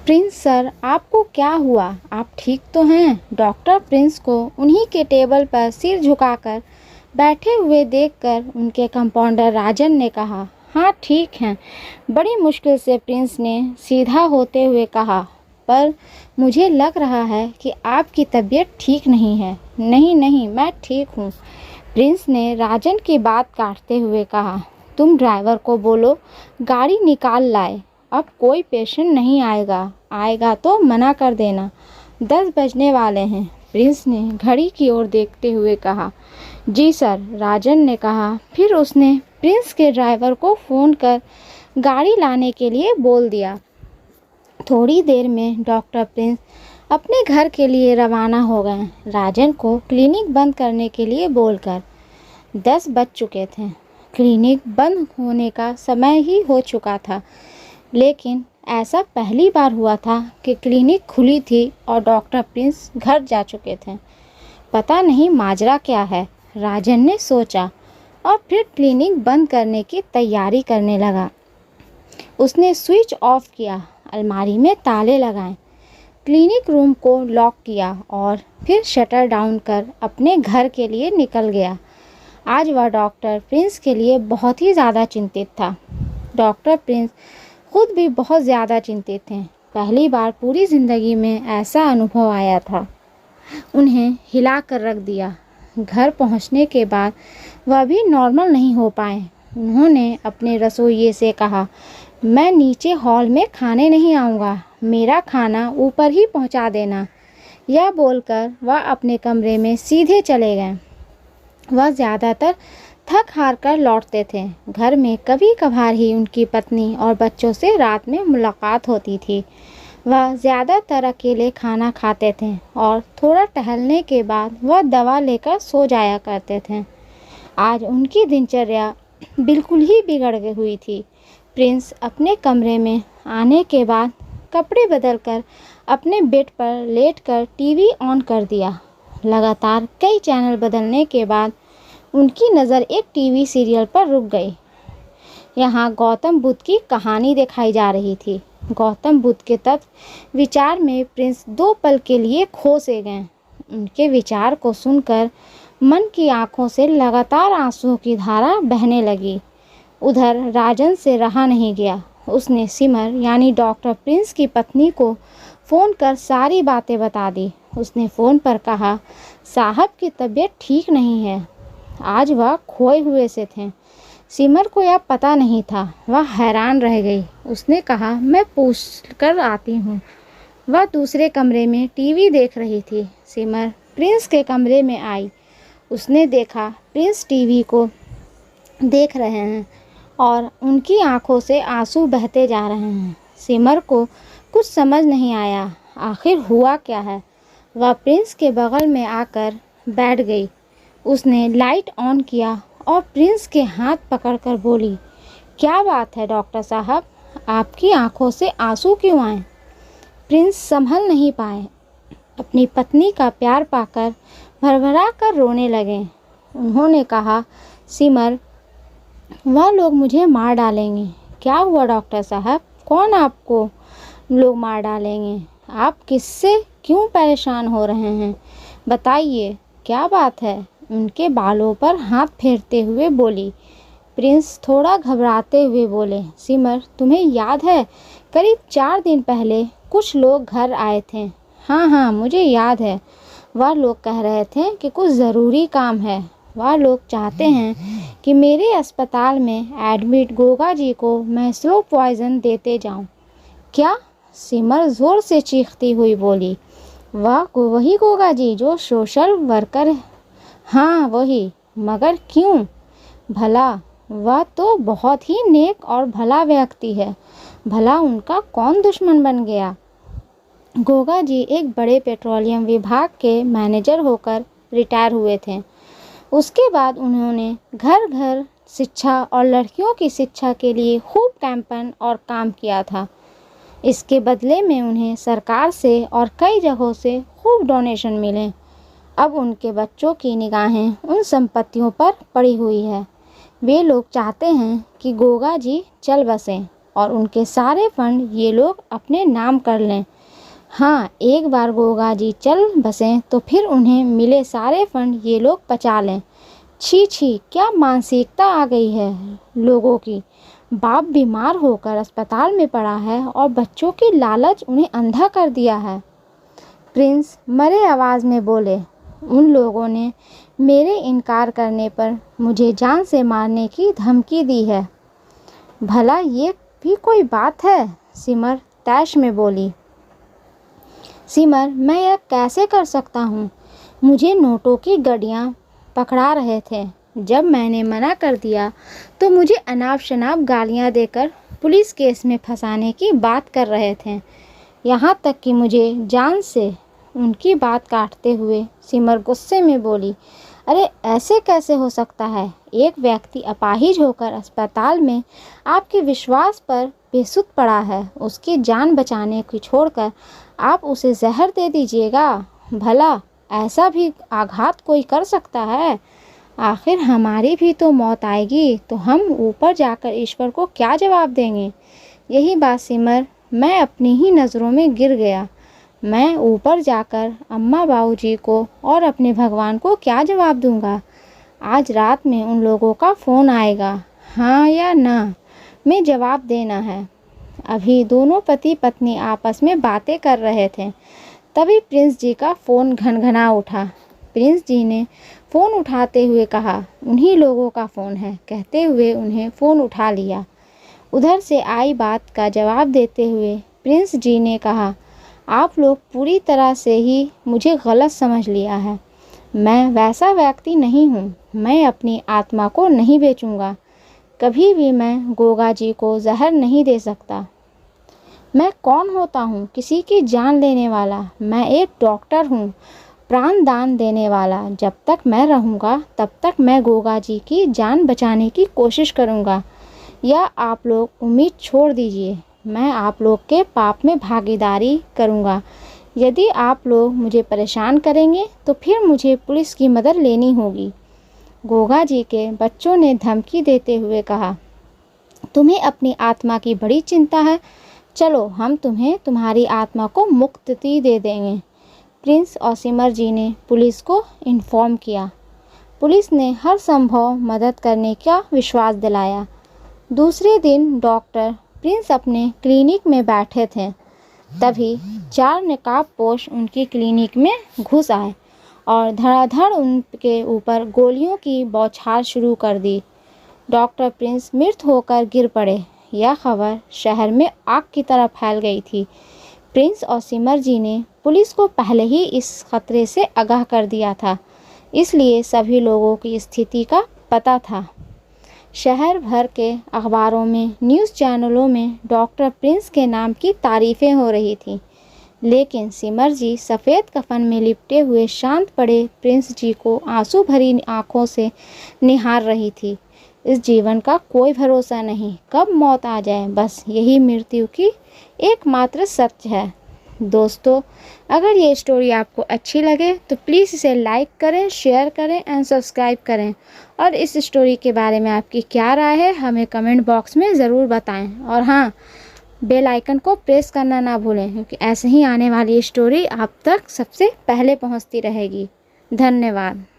Prince sir, आपको क्या हुआ? आप ठीक तो हैं? डॉक्टर प्रिंस को उन्हीं के टेबल पर सिर झुकाकर बैठे हुए देखकर उनके कंपाउंडर राजन ने कहा, हाँ ठीक हैं। बड़ी मुश्किल से प्रिंस ने सीधा होते हुए कहा, पर मुझे लग रहा है कि आपकी तबीयत ठीक नहीं है। नहीं नहीं, मैं ठीक हूँ। प्रिंस ने राजन की बात काटते हुए कहा, तुम ड्राइवर को बोलो गाड़ी निकाल लाए। अब कोई पेशेंट नहीं आएगा तो मना कर देना। 10 बजने वाले हैं। प्रिंस ने घड़ी की ओर देखते हुए कहा, जी सर, राजन ने कहा। फिर उसने प्रिंस के ड्राइवर को फ़ोन कर गाड़ी लाने के लिए बोल दिया। थोड़ी देर में डॉक्टर प्रिंस अपने घर के लिए रवाना हो गए, राजन को क्लिनिक बंद करने के लिए बोलकर। 10 बज चुके थे। क्लिनिक बंद होने का समय ही हो चुका था, लेकिन ऐसा पहली बार हुआ था कि क्लिनिक खुली थी और डॉक्टर प्रिंस घर जा चुके थे। पता नहीं माजरा क्या है, राजन ने सोचा और फिर क्लिनिक बंद करने की तैयारी करने लगा। उसने स्विच ऑफ किया, अलमारी में ताले लगाए, क्लिनिक रूम को लॉक किया और फिर शटर डाउन कर अपने घर के लिए निकल गया। आज वह डॉक्टर प्रिंस के लिए बहुत ही ज़्यादा चिंतित था। डॉक्टर प्रिंस खुद भी बहुत ज़्यादा चिंतित थे। पहली बार पूरी ज़िंदगी में ऐसा अनुभव आया था। उन्हें हिला कर रख दिया। घर पहुंचने के बाद वह भी नॉर्मल नहीं हो पाए। उन्होंने अपने रसोइये से कहा, मैं नीचे हॉल में खाने नहीं आऊँगा, मेरा खाना ऊपर ही पहुंचा देना। यह बोलकर वह अपने कमरे में सीधे चले गए। वह ज़्यादातर थक हार कर लौटते थे। घर में कभी कभार ही उनकी पत्नी और बच्चों से रात में मुलाकात होती थी। वह ज़्यादातर अकेले खाना खाते थे और थोड़ा टहलने के बाद वह दवा लेकर सो जाया करते थे। आज उनकी दिनचर्या बिल्कुल ही बिगड़ गई हुई थी। प्रिंस अपने कमरे में आने के बाद कपड़े बदलकर अपने बेड पर लेटकर टीवी ऑन कर दिया। लगातार कई चैनल बदलने के बाद उनकी नज़र एक टीवी सीरियल पर रुक गई। यहाँ गौतम बुद्ध की कहानी दिखाई जा रही थी। गौतम बुद्ध के तत्व विचार में प्रिंस 2 पल के लिए खो से गए। उनके विचार को सुनकर मन की आंखों से लगातार आंसुओं की धारा बहने लगी। उधर राजन से रहा नहीं गया। उसने सिमर यानी डॉक्टर प्रिंस की पत्नी को फ़ोन कर सारी बातें बता दी। उसने फ़ोन पर कहा, साहब की तबीयत ठीक नहीं है। आज वह खोए हुए से थे। सिमर को यह पता नहीं था। वह हैरान रह गई। उसने कहा, मैं पूछ कर आती हूँ। वह दूसरे कमरे में टीवी देख रही थी। सिमर प्रिंस के कमरे में आई। उसने देखा प्रिंस टीवी को देख रहे हैं और उनकी आंखों से आंसू बहते जा रहे हैं। सिमर को कुछ समझ नहीं आया, आखिर हुआ क्या है। वह प्रिंस के बगल में आकर बैठ गई। उसने लाइट ऑन किया और प्रिंस के हाथ पकड़कर बोली, क्या बात है डॉक्टर साहब, आपकी आंखों से आंसू क्यों आए? प्रिंस संभल नहीं पाए। अपनी पत्नी का प्यार पाकर भरभरा कर रोने लगे। उन्होंने कहा, सिमर, वह लोग मुझे मार डालेंगे। क्या हुआ डॉक्टर साहब, कौन आपको लोग मार डालेंगे? आप किससे क्यों परेशान हो रहे हैं? बताइए, क्या बात है? उनके बालों पर हाथ फेरते हुए बोली। प्रिंस थोड़ा घबराते हुए बोले, सिमर, तुम्हें याद है करीब 4 दिन पहले कुछ लोग घर आए थे? हाँ हाँ, मुझे याद है। वह लोग कह रहे थे कि कुछ ज़रूरी काम है। वह लोग चाहते हैं कि मेरे अस्पताल में एडमिट गोगा जी को मैं स्लो पॉइज़न देते जाऊं। क्या? सिमर ज़ोर से चीखती हुई बोली, वही गोगा जी जो सोशल वर्कर? हाँ वही। मगर क्यों भला? वह तो बहुत ही नेक और भला व्यक्ति है। भला उनका कौन दुश्मन बन गया? गोगा जी एक बड़े पेट्रोलियम विभाग के मैनेजर होकर रिटायर हुए थे। उसके बाद उन्होंने घर घर शिक्षा और लड़कियों की शिक्षा के लिए खूब कैंपेन और काम किया था। इसके बदले में उन्हें सरकार से और कई जगहों से खूब डोनेशन मिले। अब उनके बच्चों की निगाहें उन संपत्तियों पर पड़ी हुई है। वे लोग चाहते हैं कि गोगा जी चल बसें। और उनके सारे फंड ये लोग अपने नाम कर लें। हाँ, एक बार गोगा जी चल बसें तो फिर उन्हें मिले सारे फंड ये लोग पचा लें। छी छी, क्या मानसिकता आ गई है लोगों की। बाप बीमार होकर अस्पताल में पड़ा है और बच्चों की लालच उन्हें अंधा कर दिया है। प्रिंस मरे आवाज़ में बोले, उन लोगों ने मेरे इनकार करने पर मुझे जान से मारने की धमकी दी है। भला ये भी कोई बात है? सिमर तैश में बोली। सिमर, मैं यह कैसे कर सकता हूँ? मुझे नोटों की गड्डियाँ पकड़ा रहे थे। जब मैंने मना कर दिया तो मुझे अनाप शनाप गालियाँ देकर पुलिस केस में फंसाने की बात कर रहे थे। यहाँ तक कि मुझे जान से उनकी बात काटते हुए सिमर गुस्से में बोली, अरे ऐसे कैसे हो सकता है? एक व्यक्ति अपाहिज होकर अस्पताल में आपके विश्वास पर बेसुध पड़ा है, उसकी जान बचाने की छोड़कर आप उसे जहर दे दीजिएगा। भला ऐसा भी आघात कोई कर सकता है? आखिर हमारी भी तो मौत आएगी, तो हम ऊपर जाकर ईश्वर को क्या जवाब देंगे? यही बात सिमर, मैं अपनी ही नज़रों में गिर गया। मैं ऊपर जाकर अम्मा बाबूजी को और अपने भगवान को क्या जवाब दूंगा? आज रात में उन लोगों का फ़ोन आएगा, हाँ या ना में जवाब देना है। अभी दोनों पति पत्नी आपस में बातें कर रहे थे, तभी प्रिंस जी का फ़ोन घनघना उठा। प्रिंस जी ने फ़ोन उठाते हुए कहा, उन्हीं लोगों का फ़ोन है। कहते हुए उन्हें फ़ोन उठा लिया। उधर से आई बात का जवाब देते हुए प्रिंस जी ने कहा, आप लोग पूरी तरह से ही मुझे गलत समझ लिया है। मैं वैसा व्यक्ति नहीं हूँ। मैं अपनी आत्मा को नहीं बेचूंगा। कभी भी मैं गोगा जी को जहर नहीं दे सकता। मैं कौन होता हूँ? किसी की जान लेने वाला। मैं एक डॉक्टर हूँ, प्राण दान देने वाला। जब तक मैं रहूँगा तब तक मैं गोगा जी की जान बचाने की कोशिश करूँगा। या आप लोग उम्मीद छोड़ दीजिए, मैं आप लोग के पाप में भागीदारी करूँगा। यदि आप लोग मुझे परेशान करेंगे तो फिर मुझे पुलिस की मदद लेनी होगी। गोगा जी के बच्चों ने धमकी देते हुए कहा, तुम्हें अपनी आत्मा की बड़ी चिंता है। चलो, हम तुम्हें तुम्हारी आत्मा को मुक्ति दे देंगे। प्रिंस और सिमर जी ने पुलिस को इन्फॉर्म किया। पुलिस ने हर संभव मदद करने का विश्वास दिलाया। दूसरे दिन डॉक्टर प्रिंस अपने क्लिनिक में बैठे थे, तभी 4 नकाबपोश उनकी क्लिनिक में घुस आए और धड़ाधड़ उनके ऊपर गोलियों की बौछार शुरू कर दी। डॉक्टर प्रिंस मृत होकर गिर पड़े। यह खबर शहर में आग की तरह फैल गई थी। प्रिंस और सिमर जी ने पुलिस को पहले ही इस खतरे से आगाह कर दिया था, इसलिए सभी लोगों की स्थिति का पता था। शहर भर के अखबारों में, न्यूज़ चैनलों में डॉक्टर प्रिंस के नाम की तारीफ़ें हो रही थीं, लेकिन सिमर जी सफ़ेद कफन में लिपटे हुए शांत पड़े प्रिंस जी को आंसू भरी आंखों से निहार रही थी। इस जीवन का कोई भरोसा नहीं, कब मौत आ जाए, बस यही मृत्यु की एकमात्र सत्य है। दोस्तों, अगर ये स्टोरी आपको अच्छी लगे तो प्लीज़ इसे लाइक करें, शेयर करें एंड सब्सक्राइब करें। और इस स्टोरी के बारे में आपकी क्या राय है हमें कमेंट बॉक्स में ज़रूर बताएं। और हाँ, बेल आइकन को प्रेस करना ना भूलें, क्योंकि ऐसे ही आने वाली स्टोरी आप तक सबसे पहले पहुंचती रहेगी। धन्यवाद।